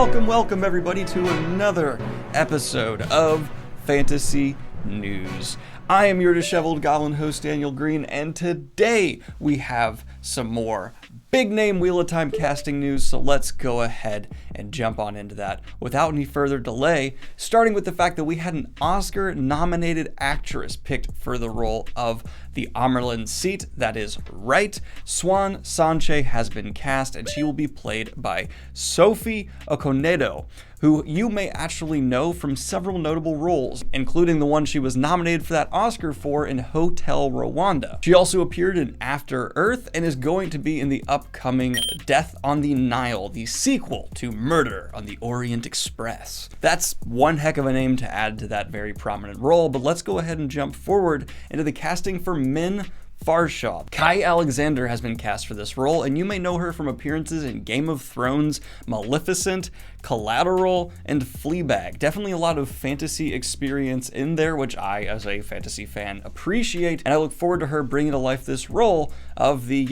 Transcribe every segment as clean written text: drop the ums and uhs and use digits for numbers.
Welcome everybody to another episode of Fantasy News. I am your disheveled goblin host Daniel Greene, and today we have some more big name Wheel of Time casting news, so let's go ahead and jump on into that without any further delay, starting with the fact that we had an Oscar-nominated actress picked for the role of the Amerlin seat. That is right. Siuan Sanche has been cast, and she will be played by Sophie Okonedo, who you may actually know from several notable roles, including the one she was nominated for that Oscar for in Hotel Rwanda. She also appeared in After Earth and is going to be in the upcoming Death on the Nile, the sequel to Murder on the Orient Express. That's one heck of a name to add to that very prominent role, but let's go ahead and jump forward into the casting for Min Farshaw. Kai Alexander has been cast for this role, and you may know her from appearances in Game of Thrones, Maleficent, Collateral, and Fleabag. Definitely a lot of fantasy experience in there, which I, as a fantasy fan, appreciate, and I look forward to her bringing to life this role of the,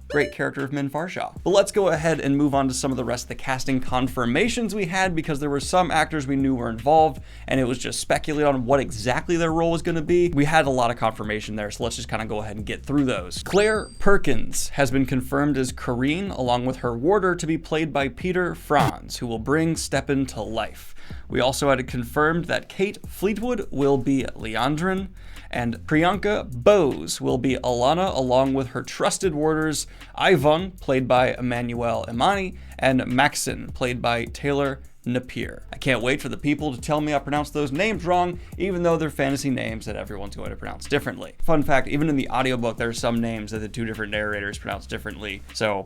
great character of Min Farshaw. But let's go ahead and move on to some of the rest of the casting confirmations we had, because there were some actors we knew were involved and it was just speculated on what exactly their role was going to be. We had a lot of confirmation there, so let's just kind of go ahead and get through those. Claire Perkins has been confirmed as Greene, along with her warder, to be played by Peter Franz, who will bring Stepan to life. We also had it confirmed that Kate Fleetwood will be Leandrin, and Priyanka Bose will be Alana, along with her trusted warders, Ivan, played by Emmanuel Imani, and Maxon, played by Taylor Napier. I can't wait for the people to tell me I pronounced those names wrong, even though they're fantasy names that everyone's going to pronounce differently. Fun fact, even in the audiobook, there are some names that the two different narrators pronounce differently, so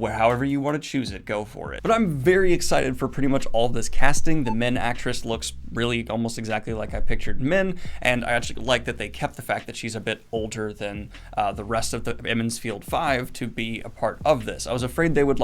however you want to choose it, go for it. But I'm very excited for pretty much all of this casting. The Min actress looks really almost exactly like I pictured Min, and I actually like that they kept the fact that she's a bit older than the rest of the Emond's Field 5 to be a part of this. I was afraid they would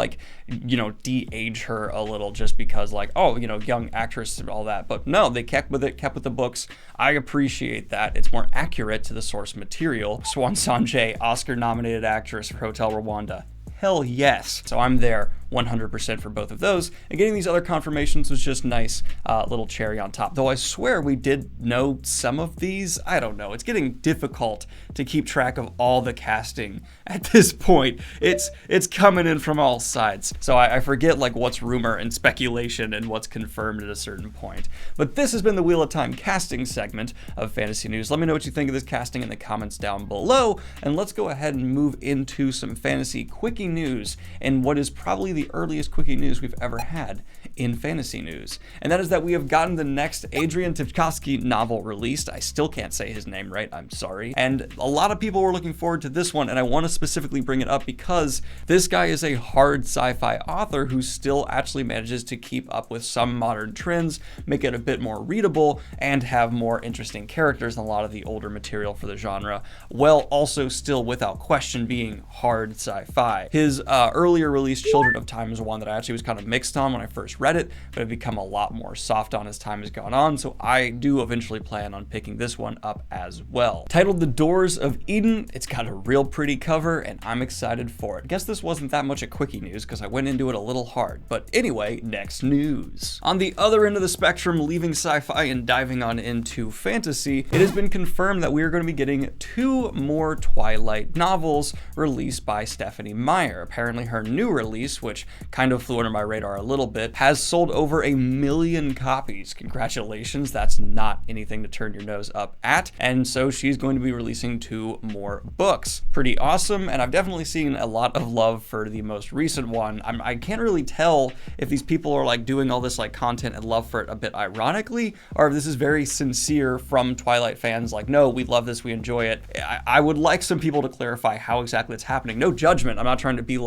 de-age her a little just because young actress and all that, but no, they kept with the books. I appreciate that. It's more accurate to the source material. Siuan Sanche, Oscar-nominated actress for Hotel Rwanda. Hell yes. So I'm there 100% for both of those, and getting these other confirmations was just nice, little cherry on top. Though I swear we did know some of these. I don't know. It's getting difficult to keep track of all the casting at this point. It's coming in from all sides. So I forget what's rumor and speculation and what's confirmed at a certain point. But this has been the Wheel of Time casting segment of Fantasy News. Let me know what you think of this casting in the comments down below, and let's go ahead and move into some fantasy quickie news, and what is probably the earliest quickie news we've ever had in fantasy news. And that is that we have gotten the next Adrian Tchaikovsky novel released. I still can't say his name right, I'm sorry. And a lot of people were looking forward to this one, and I want to specifically bring it up because this guy is a hard sci-fi author who still actually manages to keep up with some modern trends, make it a bit more readable, and have more interesting characters than a lot of the older material for the genre, while also still without question being hard sci-fi. His earlier released Children of Time is one that I actually was kind of mixed on when I first read it, but I've become a lot more soft on as time has gone on, so I do eventually plan on picking this one up as well. Titled The Doors of Eden, it's got a real pretty cover, and I'm excited for it. Guess this wasn't that much a quickie news because I went into it a little hard, but anyway, next news. On the other end of the spectrum, leaving sci-fi and diving on into fantasy, it has been confirmed that we are going to be getting 2 more Twilight novels released by Stephanie Meyer. Apparently her new release, which kind of flew under my radar a little bit, has sold over 1 million copies. Congratulations, that's not anything to turn your nose up at. And so she's going to be releasing 2 more books. Pretty awesome, and I've definitely seen a lot of love for the most recent one. I can't really tell if these people are doing all this content and love for it a bit ironically, or if this is very sincere from Twilight fans, no, we love this, we enjoy it. I would like some people to clarify how exactly it's happening. No judgment, I'm not trying to be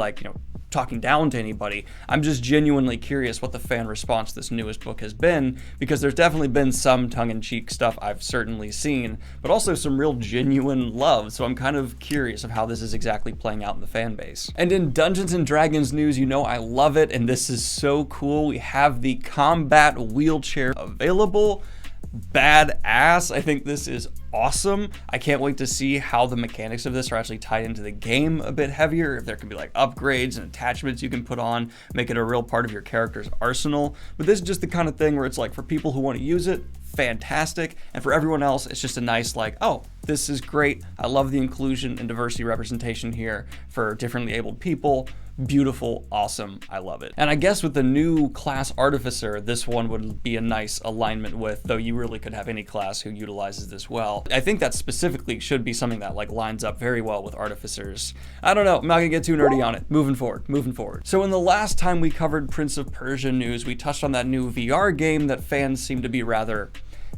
talking down to anybody. I'm just genuinely curious what the fan response to this newest book has been, because there's definitely been some tongue-in-cheek stuff I've certainly seen, but also some real genuine love, so I'm kind of curious of how this is exactly playing out in the fan base. And in Dungeons & Dragons news, I love it, and this is so cool. We have the combat wheelchair available. Badass. I think this is awesome. I can't wait to see how the mechanics of this are actually tied into the game a bit heavier, if there can be like upgrades and attachments you can put on, make it a real part of your character's arsenal. But this is just the kind of thing where it's like, for people who want to use it, fantastic, and for everyone else, it's just a nice like, oh, this is great. I love the inclusion and diversity representation here for differently abled people. Beautiful, awesome, I love it. And I guess with the new class Artificer, this one would be a nice alignment with, though you really could have any class who utilizes this well. I think that specifically should be something that like lines up very well with Artificers. I don't know, I'm not gonna get too nerdy on it. Moving forward. So in the last time we covered Prince of Persia news, we touched on that new VR game that fans seem to be rather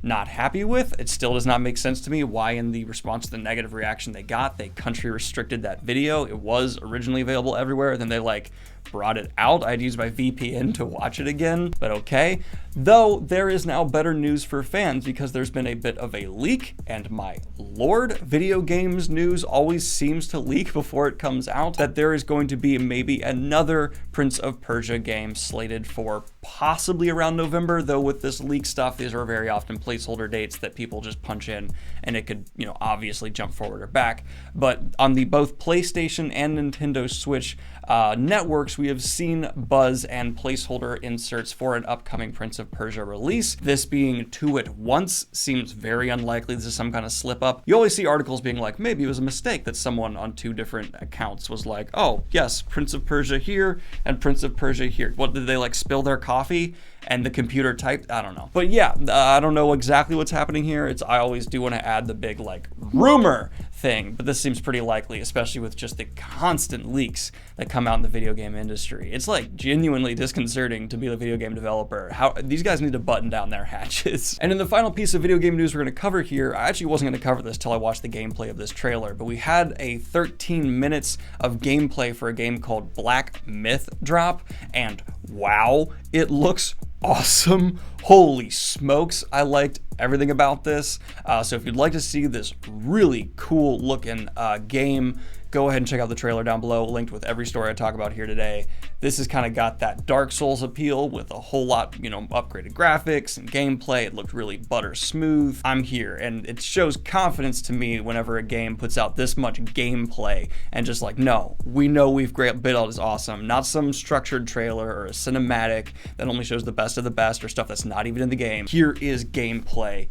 not happy with. It still does not make sense to me why in the response to the negative reaction they got, they country restricted that video. It was originally available everywhere, then they like brought it out. I had to use my VPN to watch it again, but okay. Though there is now better news for fans because there's been a bit of a leak, and my lord, video games news always seems to leak before it comes out, that there is going to be maybe another Prince of Persia game slated for possibly around November, though with this leak stuff, these are very often placeholder dates that people just punch in and it could, you know, obviously jump forward or back. But on the both PlayStation and Nintendo Switch networks, we have seen buzz and placeholder inserts for an upcoming Prince of Persia release. This being 2 at once seems very unlikely. This is some kind of slip up. You always see articles being like, maybe it was a mistake that someone on 2 different accounts was like, oh yes, Prince of Persia here and Prince of Persia here. What, did they like spill their coffee and the computer typed? I don't know. But yeah, I don't know exactly what's happening here. I always do want to add the big like rumor thing, but this seems pretty likely, especially with just the constant leaks that come out in the video game industry. It's like genuinely disconcerting to be a video game developer. How these guys need to button down their hatches. And in the final piece of video game news we're going to cover here, I actually wasn't going to cover this till I watched the gameplay of this trailer, but we had a 13 minutes of gameplay for a game called Black Myth drop, and wow, it looks awesome. Holy smokes, I liked everything about this. So if you'd like to see this really cool looking game, go ahead and check out the trailer down below, linked with every story I talk about here today. This has kind of got that Dark Souls appeal with a whole lot, you know, upgraded graphics and gameplay. It looked really butter smooth. I'm here, and it shows confidence to me whenever a game puts out this much gameplay and just like, no, we know we've built is awesome. Not some structured trailer or a cinematic that only shows the best of the best or stuff that's not even in the game. Here is gameplay.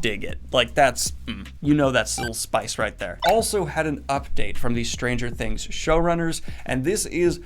Dig it. Like that's, you know, that's a little spice right there. Also had an update from the Stranger Things showrunners, and this is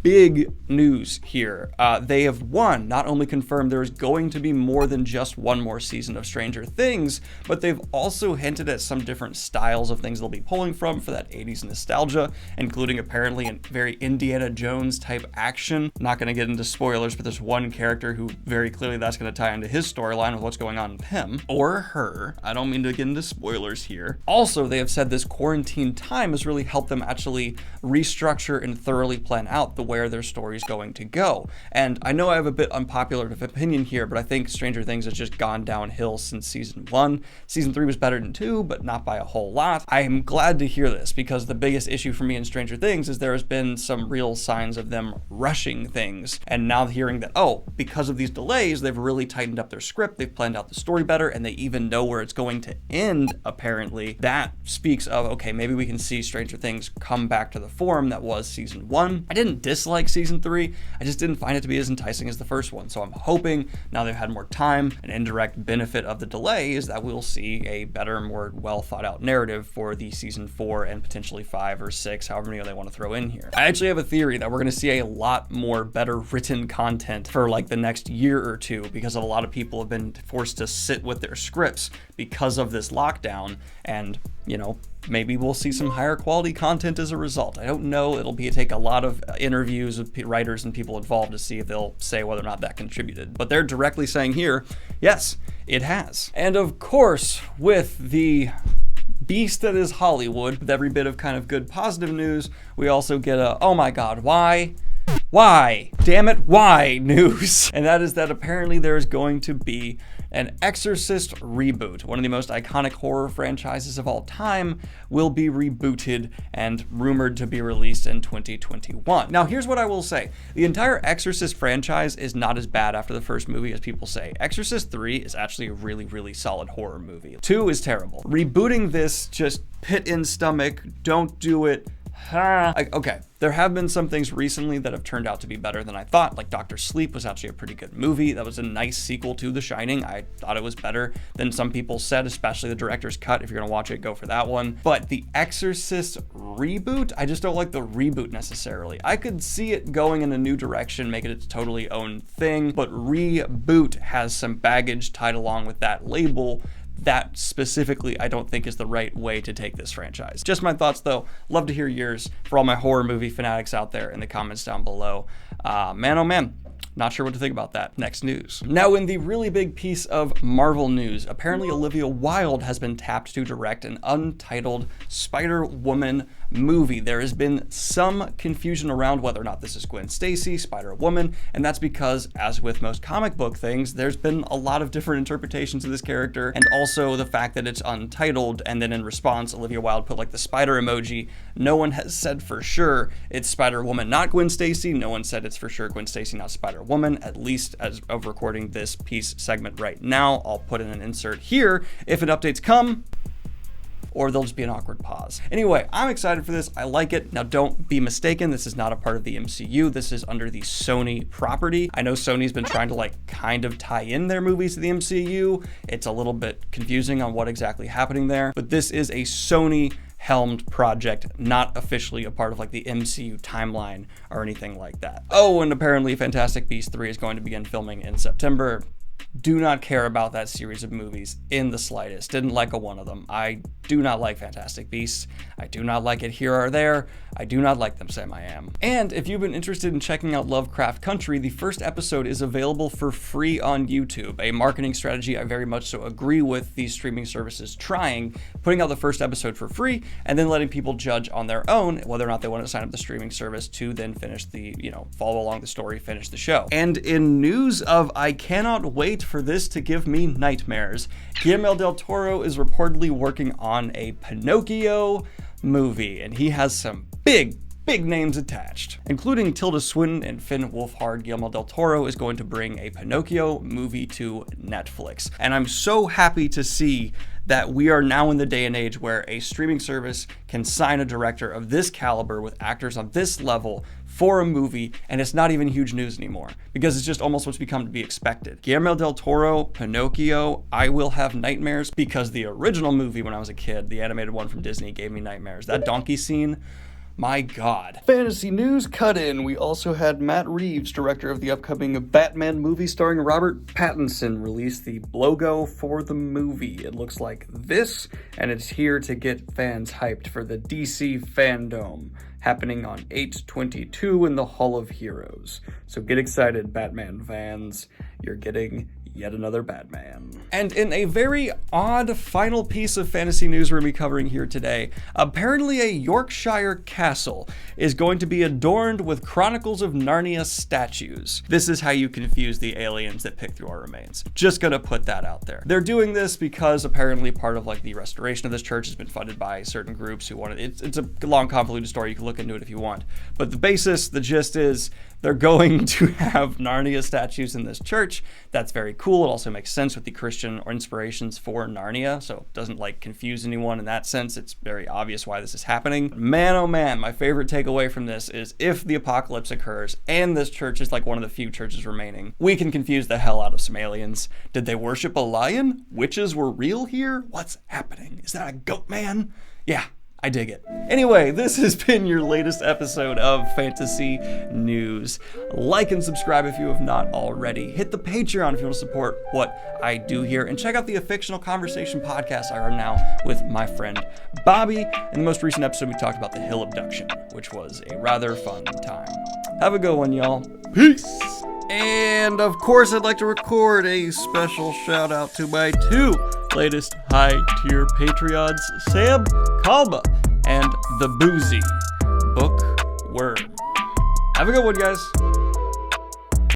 big news here. They have not only confirmed there is going to be more than just one more season of Stranger Things, but they've also hinted at some different styles of things they'll be pulling from for that 80s nostalgia, including apparently a very Indiana Jones type action. Not going to get into spoilers, but there's one character who very clearly that's going to tie into his storyline with what's going on with him or her. I don't mean to get into spoilers here. Also, they have said this quarantine time has really helped them actually restructure and thoroughly plan out where their story's going to go. And I know I have a bit unpopular opinion here, but I think Stranger Things has just gone downhill since season 1. Season 3 was better than 2, but not by a whole lot. I am glad to hear this because the biggest issue for me in Stranger Things is there has been some real signs of them rushing things. And now hearing that, oh, because of these delays, they've really tightened up their script, they've planned out the story better, and they even know where it's going to end, apparently. That speaks of, okay, maybe we can see Stranger Things come back to the form that was season 1. I didn't dislike season 3, I just didn't find it to be as enticing as the first one. So I'm hoping now they've had more time, an indirect benefit of the delay is that we'll see a better, more well thought out narrative for the season 4 and potentially 5 or 6, however many they want to throw in here. I actually have a theory that we're going to see a lot more better written content for like the next year or two, because a lot of people have been forced to sit with their scripts because of this lockdown, and you know, maybe we'll see some higher quality content as a result. I don't know. It'll take a lot of interviews with writers and people involved to see if they'll say whether or not that contributed. But they're directly saying here, yes, it has. And of course, with the beast that is Hollywood, with every bit of kind of good positive news, we also get a, oh my God, why? Damn it, why news? And that is that apparently there is going to be An Exorcist Reboot, one of the most iconic horror franchises of all time, will be rebooted and rumored to be released in 2021. Now, here's what I will say. The entire Exorcist franchise is not as bad after the first movie as people say. Exorcist 3 is actually a really, really solid horror movie. 2 is terrible. Rebooting this, just pit in stomach, don't do it. Okay, there have been some things recently that have turned out to be better than I thought, like Dr. Sleep was actually a pretty good movie. That was a nice sequel to The Shining. I thought it was better than some people said, especially the director's cut. If you're gonna watch it, go for that one. But the Exorcist reboot, I just don't like the reboot necessarily. I could see it going in a new direction, make it its totally own thing, but reboot has some baggage tied along with that label that specifically I don't think is the right way to take this franchise. Just my thoughts though. Love to hear yours for all my horror movie fanatics out there in the comments down below. Man, oh man. Not sure what to think about that. Next news. Now, in the really big piece of Marvel news, apparently Olivia Wilde has been tapped to direct an untitled Spider-Woman movie. There has been some confusion around whether or not this is Gwen Stacy, Spider-Woman, and that's because, as with most comic book things, there's been a lot of different interpretations of this character, and also the fact that it's untitled, and then in response, Olivia Wilde put like the spider emoji. No one has said for sure it's Spider-Woman, not Gwen Stacy. No one said it's for sure Gwen Stacy, not Spider-Woman, at least as of recording this piece segment right now. I'll put in an insert here if an updates come, or there'll just be an awkward pause. Anyway, I'm excited for this. I like it. Now, don't be mistaken. This is not a part of the MCU. This is under the Sony property. I know Sony's been trying to like kind of tie in their movies to the MCU. It's a little bit confusing on what exactly happening there, but this is a Sony helmed project, not officially a part of like the MCU timeline or anything like that. Oh, and apparently Fantastic Beasts 3 is going to begin filming in September. Do not care about that series of movies in the slightest. Didn't like a one of them. I do not like Fantastic Beasts. I do not like it here or there. I do not like them, Sam I Am. And if you've been interested in checking out Lovecraft Country, the first episode is available for free on YouTube, a marketing strategy I very much so agree with these streaming services trying, putting out the first episode for free and then letting people judge on their own whether or not they want to sign up the streaming service to then finish the, follow along the story, finish the show. And in news of I cannot wait for this to give me nightmares, Guillermo del Toro is reportedly working on a Pinocchio movie, and he has some big names attached, including Tilda Swinton and Finn Wolfhard. Guillermo del Toro is going to bring a Pinocchio movie to Netflix, and I'm so happy to see that we are now in the day and age where a streaming service can sign a director of this caliber with actors on this level for a movie, and it's not even huge news anymore because it's just almost what's become to be expected. Guillermo del Toro, Pinocchio, I will have nightmares because the original movie when I was a kid, the animated one from Disney, gave me nightmares. That donkey scene, my God. Fantasy news cut in. We also had Matt Reeves, director of the upcoming Batman movie starring Robert Pattinson, release the logo for the movie. It looks like this, and it's here to get fans hyped for the DC fandom happening on 8/22 in the Hall of Heroes. So get excited, Batman fans. You're getting yet another Batman. And in a very odd final piece of fantasy news we're going to be covering here today, apparently a Yorkshire castle is going to be adorned with Chronicles of Narnia statues. This is how you confuse the aliens that pick through our remains. Just gonna put that out there. They're doing this because apparently part of like the restoration of this church has been funded by certain groups who wanted it. It's a long convoluted story. You can look into it if you want. But the gist is they're going to have Narnia statues in this church. That's very cool. It also makes sense with the Christian inspirations for Narnia, so it doesn't like confuse anyone in that sense. It's very obvious why this is happening. Man, oh man, my favorite takeaway from this is if the apocalypse occurs and this church is like one of the few churches remaining, we can confuse the hell out of some aliens. Did they worship a lion? Witches were real here? What's happening? Is that a goat man? Yeah. I dig it. Anyway, this has been your latest episode of Fantasy News. Like and subscribe if you have not already. Hit the Patreon if you want to support what I do here. And check out the Fictional Conversation podcast I run now with my friend Bobby. In the most recent episode, we talked about the Hill abduction, which was a rather fun time. Have a good one, y'all. Peace! And of course, I'd like to record a special shout out to my two latest high-tier Patreons, Sam Kalba and the Boozy Bookworm. Have a good one, guys.